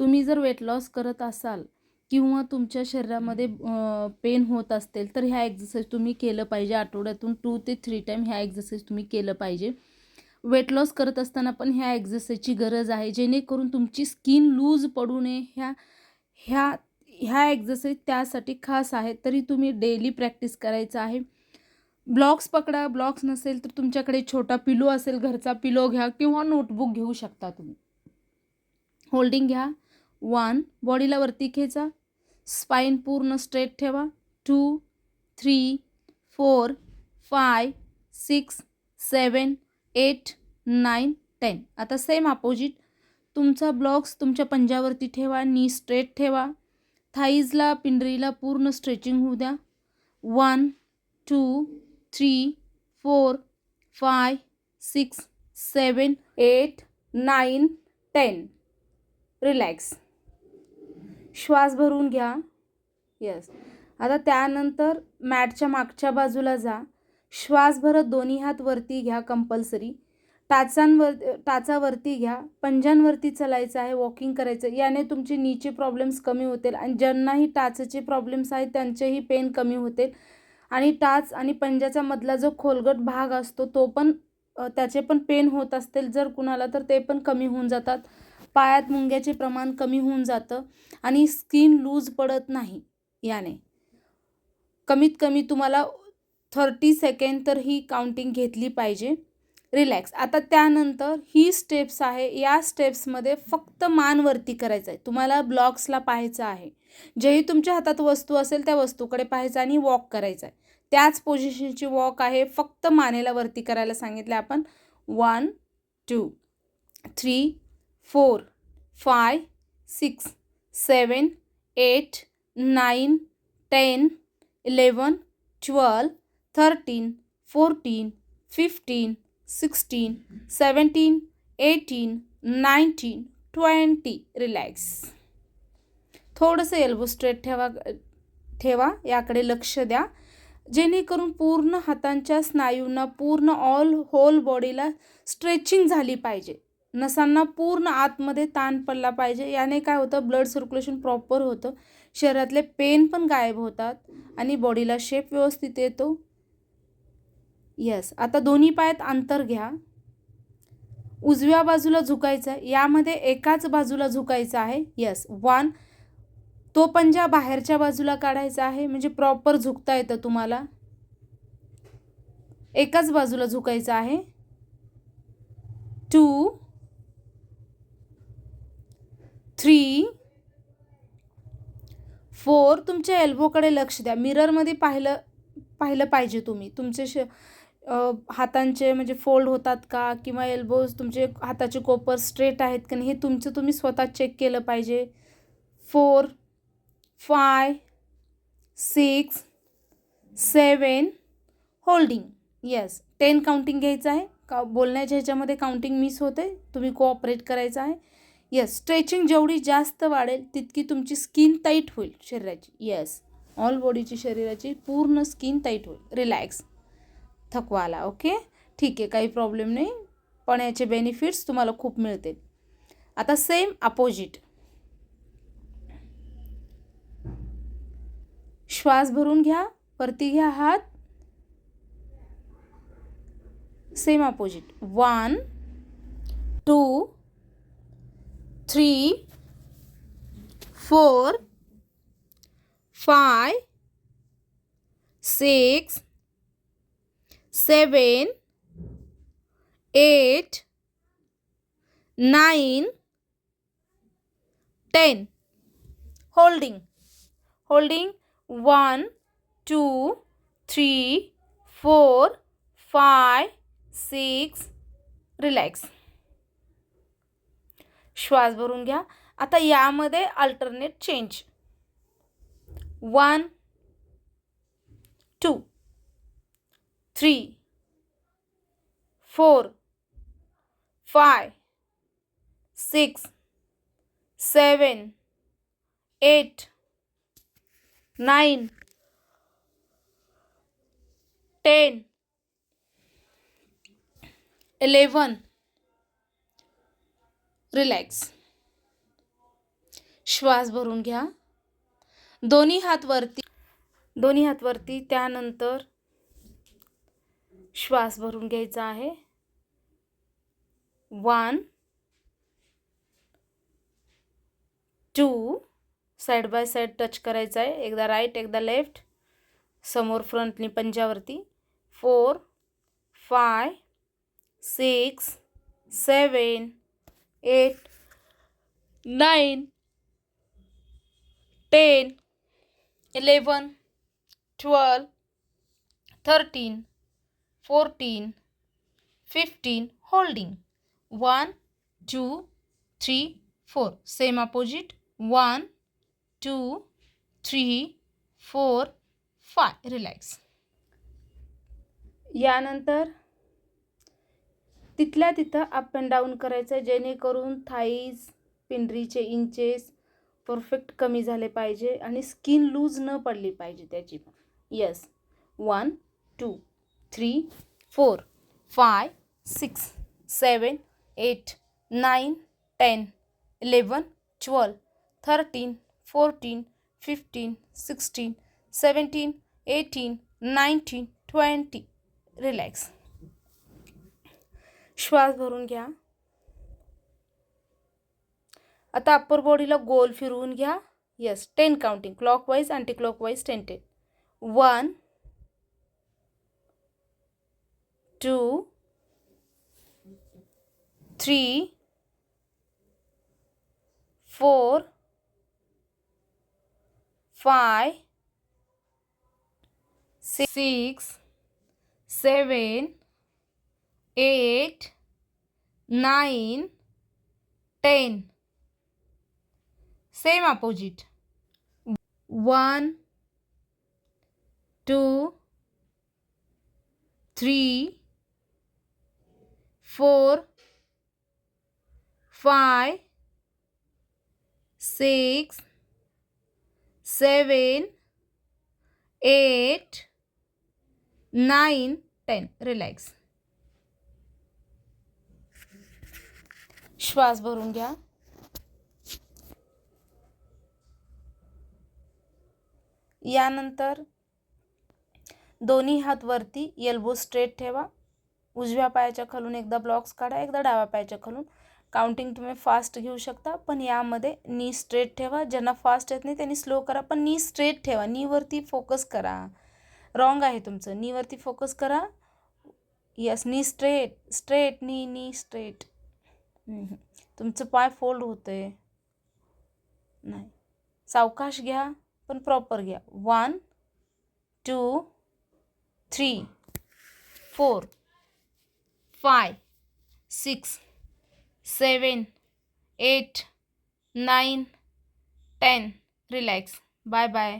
तुम्ही जर weight loss करत असाल किंवा तुमच्या शरीरामध्ये पेन होत असतील तर ह्या एक्सरसाइज तुम्ही केलं पाहिजे. आठवड्यातून 2 ते 3 टाईम ह्या एक्सरसाइज तुम्ही केलं पाहिजे. वेट लॉस करत असताना पण ह्या एक्सरसाइजची गरज आहे, जेणेकरून तुमची स्किन लूज पडू नये. ह्या ह्या ह्या एक्सरसाइज त्यासाठी खास आहे. तरी तुम्ही डेली प्रॅक्टिस करायचं आहे. ब्लॉक्स पकडा, ब्लॉक्स नसेल तर तुमच्याकडे छोटा पिलो असेल, घरचा पिलो घ्या किंवा नोटबुक घेऊ शकता तुम्ही. होल्डिंग घ्या. 1, बॉडीला वरती खेचा, स्पाइन पूर्ण स्ट्रेट ठेवा. 2, 3, 4, 5, 6, 7, 8, 9, 10. आता सेम अपोजिट. तुमचा ब्लॉक्स तुमच्या पंजावरती ठेवा, नी स्ट्रेट ठेवा. थाईजला, पिंडरीला पूर्ण स्ट्रेचिंग होऊ द्या. 1, 2, 3, 4, 5, 6, 7, 8, 9, 10. रिलॅक्स. श्वास भरून घ्या. यस. आता त्यानंतर मॅटच्या मागच्या बाजूला जा. श्वास भरत दोन्ही हात वरती घ्या कंपल्सरी. टाचावरती घ्या. पंजांवरती चालायचं आहे, वॉकिंग करायचं. याने तुमचे नीचे प्रॉब्लेम्स कमी होतील आणि ज्यांनाही टाचचे प्रॉब्लेम्स आहेत त्यांचेही पेन कमी होतील. आणि टाच आणि पंजाचा मधला जो खोलगट भाग असतो तो पण त्याचे पण पेन होत असतील जर कुणाला तर ते पण कमी होऊन जातात. पायात मुंग्याचे प्रमाण कमी होऊन जातं आणि स्किन लूज पडत नाही. याने कमीत कमी तुम्हाला 30 सेकंड तर ही काउंटिंग घेतली पाहिजे. रिलॅक्स. आता त्यानंतर ही स्टेप्स आहे. या स्टेप्समध्ये फक्त मान वरती करायचं आहे. तुम्हाला ब्लॉक्सला पाहायचं आहे. जेही तुमच्या हातात वस्तू असेल त्या वस्तूकडे पाहायचं आणि वॉक करायचं आहे. त्याच पोझिशनची वॉक आहे. फक्त मानेला वरती करायला सांगितलं आपण. 1, 2, 3, 4, 5, 6, 7, 8, 9, 10, 11, 12, 13, 14, 15, 16, 17, 18, 19, 20. रिलॅक्स. थोडंसं एल्बो स्ट्रेट ठेवा. याकडे लक्ष द्या, जेणेकरून पूर्ण हातांच्या स्नायूंना, पूर्ण होल बॉडीला स्ट्रेचिंग झाली पाहिजे. नसांना पूर्ण आतमध्ये ताण पडला पाहिजे. याने काय होतं, ब्लड सर्क्युलेशन प्रॉपर होतं, शरीरातले पेन पण गायब होतात आणि बॉडीला शेप व्यवस्थित येतो. यस. आता दोन्ही पायात अंतर घ्या. उजव्या बाजूला झुकायचं आहे. यामध्ये एकाच बाजूला झुकायचं आहे. यस. 1, तो पंजा बाहेरच्या बाजूला काढायचा आहे, म्हणजे प्रॉपर झुकता येतं तुम्हाला. एकाच बाजूला झुकायचं आहे. 2, 3, 4. तुमच्या एल्बोकडे लक्ष द्या. मिररमध्ये पाहिलं पाहिजे तुम्ही. तुमचे हातांचे म्हणजे फोल्ड होतात का किंवा एल्बोज तुमचे हाताचे कोपर स्ट्रेट आहेत का नाही हे तुम्ही स्वतः चेक केलं पाहिजे. 4, 5, 6, 7. होल्डिंग. येस. 10 काउंटिंग घ्यायचं आहे. बोलण्याच्या ह्याच्यामध्ये काउंटिंग मिस होते, तुम्ही कोऑपरेट करायचं आहे. येस. स्ट्रेचिंग जेवढी जास्त वाढेल तितकी तुमची स्किन टाईट होईल शरीराची. येस. ऑल बॉडीची शरीराची पूर्ण स्किन टाईट होईल. रिलॅक्स. थकवा आला. ओके, ठीक आहे, काही प्रॉब्लेम नाही, पण याचे बेनिफिट्स तुम्हाला खूप मिळतील. आता सेम अपोजिट. श्वास भरून घ्या. वरती घ्या हात. Same opposite. 1, 2, 3, 4, 5, 6, 7, 8, 9, 10. होल्डिंग. 1, 2, 3, 4, 5, 6. रिलॅक्स. श्वास भरून घ्या. आता यामध्ये अल्टरनेट चेंज. 1, 2, 3, 4, 5, 6, 7, 8, 9, 10, 11. रिलॅक्स. श्वास भरून घ्या. दोन्ही हात वरती. त्यानंतर श्वास भरून घ्यायचा आहे. 1 2 साइड बाय साइड टच करायचं आहे. एकदा राईट एकदा लेफ्ट, समोर फ्रंटनी पंजावरती. 4 5 6 7 8 9 10 11 12 13 14 15 holding. 1 2 3 4 same opposite. 1 2 3 4 5 relax. यानंतर तिथल्या तिथं अप अँड डाऊन करायचं, जेणेकरून थाईज पिंडरीचे इंचेस परफेक्ट कमी झाले पाहिजे आणि स्किन लूज न पडली पाहिजे त्याची पण. यस. 1 2 3 4 5 6 7 8 9 10 11 12 13 14 15 16 17 18 19 20 रिलॅक्स. श्वास भरून घ्या. आता अप्पर बॉडीला गोल फिरवून घ्या. Yes. 10 counting, clockwise anti clockwise. 10 10. 1 2 3 4 5 6 7 8 9 10 same opposite. 1 2 3 4 5 6 7 8 9 10 relax. श्वास भरून घ्या. यानंतर दोन्ही हात वरती, एल्बो स्ट्रेट ठेवा. उजव्या पायाच्या खालून एकदा ब्लॉक्स काढा, एकदा डाव्या पायाच्या खालून. काउंटिंग तुम्ही फास्ट घेऊ शकता, पण यामध्ये नी स्ट्रेट ठेवा. ज्यांना फास्ट येत नाही त्यांनी स्लो करा, पण नी स्ट्रेट ठेवा. नीवरती फोकस करा. रॉंग आहे तुमचं. नीवरती फोकस करा. Yes. Knee straight straight, knee straight. तुमचं पाय फोल्ड होतंय नाही. सावकाश घ्या पण प्रॉपर घ्या. 1 2 3 4 5 6 7 8 9 10 रिलॅक्स. Bye bye.